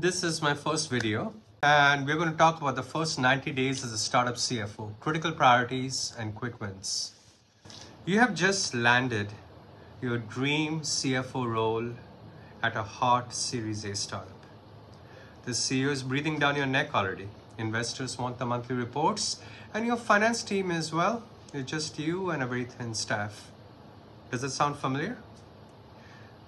This is my first video, and we're going to talk about the first 90 days as a startup CFO, critical priorities and quick wins. You have just landed your dream CFO role at a hot Series A startup. The CEO is breathing down your neck already. Investors want the monthly reports, and your finance team is, well, it's just you and a very thin staff. Does it sound familiar?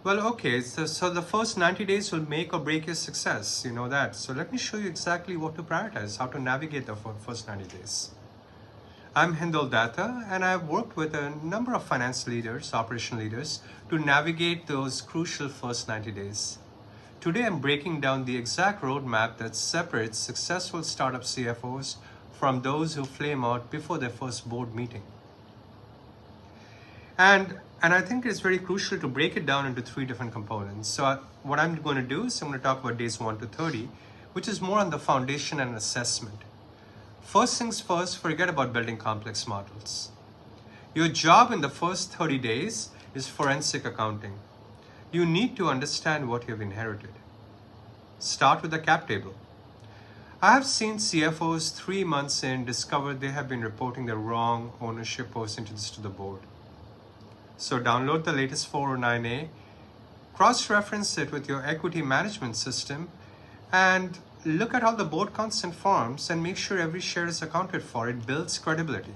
Well, okay, so the first 90 days will make or break your success, you know that. So let me show you exactly what to prioritize, how to navigate the first 90 days. I'm Hindol Datta, and I've worked with a number of finance leaders, operational leaders, to navigate those crucial first 90 days. Today, I'm breaking down the exact roadmap that separates successful startup CFOs from those who flame out before their first board meeting. And I think it's very crucial to break it down into three different components. So what I'm going to do is I'm going to talk about days 1 to 30, which is more on the foundation and assessment. First things first, forget about building complex models. Your job in the first 30 days is forensic accounting. You need to understand what you've inherited. Start with the cap table. I have seen CFOs 3 months in discover they have been reporting the wrong ownership percentages to the board. So download the latest 409A, cross-reference it with your equity management system, and look at all the board consent forms and make sure every share is accounted for. It builds credibility.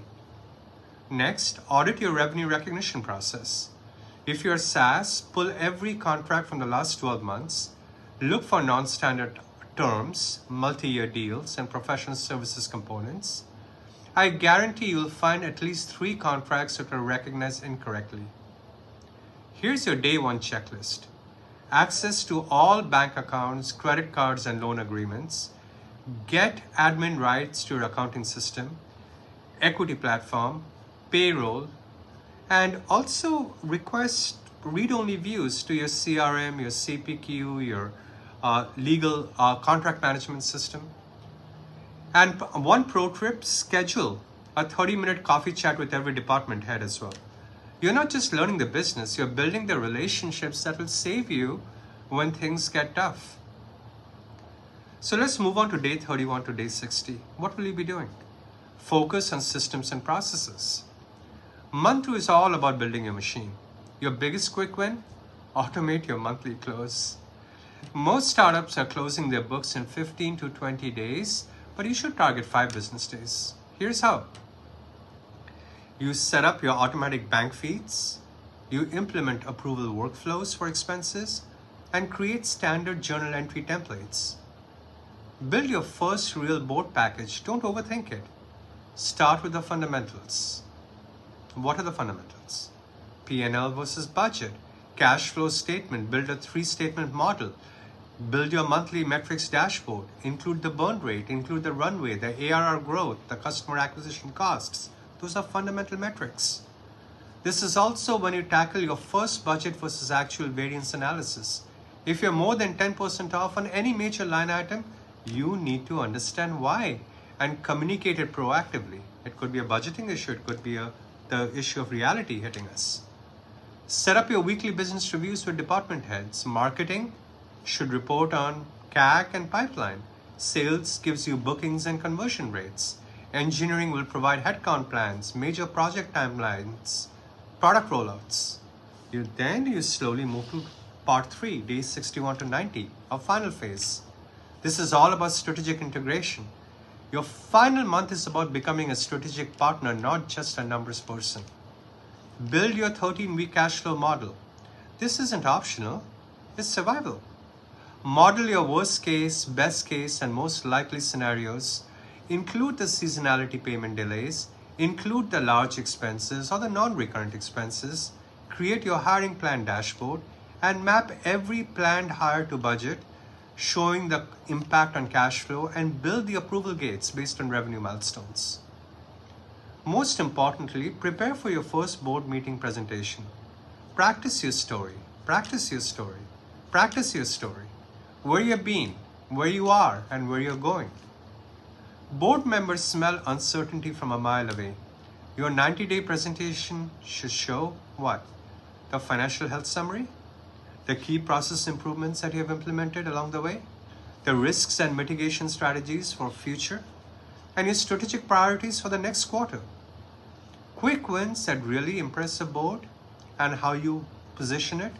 Next, audit your revenue recognition process. If you're SaaS, pull every contract from the last 12 months, look for non-standard terms, multi-year deals, and professional services components. I guarantee you'll find at least 3 contracts that are recognized incorrectly. Here's your day 1 checklist. Access to all bank accounts, credit cards, and loan agreements. Get admin rights to your accounting system, equity platform, payroll, and also request read-only views to your CRM, your CPQ, your legal contract management system. And one pro tip, schedule a 30-minute coffee chat with every department head as well. You're not just learning the business, you're building the relationships that will save you when things get tough. So let's move on to day 31 to day 60. What will you be doing? Focus on systems and processes. Month 2 is all about building your machine. Your biggest quick win? Automate your monthly close. Most startups are closing their books in 15 to 20 days, but you should target 5 business days. Here's how. You set up your automatic bank feeds, you implement approval workflows for expenses, and create standard journal entry templates. Build your first real board package. Don't overthink it. Start with the fundamentals. What are the fundamentals? P&L versus budget, cash flow statement, build a 3-statement model. Build your monthly metrics dashboard, include the burn rate, include the runway, the ARR growth, the customer acquisition costs. Those are fundamental metrics. This is also when you tackle your first budget versus actual variance analysis. If you're more than 10% off on any major line item, you need to understand why and communicate it proactively. It could be a budgeting issue, it could be the issue of reality hitting us. Set up your weekly business reviews with department heads. Marketing should report on CAC and pipeline. Sales gives you bookings and conversion rates. Engineering will provide headcount plans, major project timelines, product rollouts. Then you slowly move to part 3, days 61 to 90, our final phase. This is all about strategic integration. Your final month is about becoming a strategic partner, not just a numbers person. Build your 13-week cash flow model. This isn't optional, it's survival. Model your worst case, best case, and most likely scenarios. Include the seasonality payment delays, include the large expenses or the non-recurrent expenses, create your hiring plan dashboard, and map every planned hire to budget, showing the impact on cash flow, and build the approval gates based on revenue milestones. Most importantly, prepare for your first board meeting presentation. Practice your story, practice your story, practice your story. Where you've been, where you are, and where you're going. Board members smell uncertainty from a mile away. Your 90-day presentation should show what? The financial health summary, the key process improvements that you have implemented along the way, the risks and mitigation strategies for future, and your strategic priorities for the next quarter. Quick wins that really impress the board and how you position it.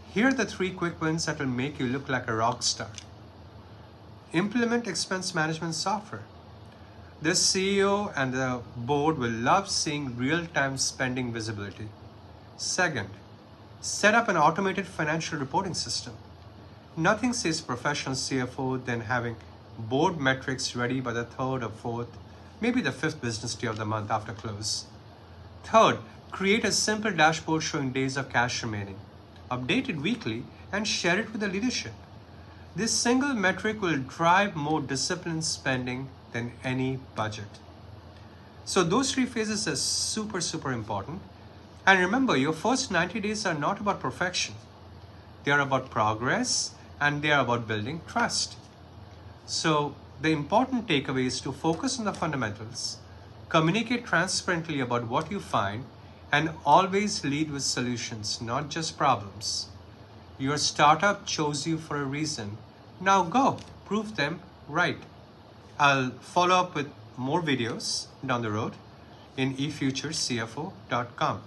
Here are the 3 quick wins that will make you look like a rock star. Implement expense management software. The CEO and the board will love seeing real-time spending visibility. Second, set up an automated financial reporting system. Nothing says professional CFO than having board metrics ready by the 3rd or 4th, maybe the 5th business day of the month after close. Third, create a simple dashboard showing days of cash remaining. Update it weekly and share it with the leadership. This single metric will drive more disciplined spending than any budget. So those 3 phases are super important. And remember, your first 90 days are not about perfection. They are about progress and they are about building trust. So the important takeaway is to focus on the fundamentals, communicate transparently about what you find, and always lead with solutions, not just problems. Your startup chose you for a reason. Now go, prove them right. I'll follow up with more videos down the road in efuturescfo.com.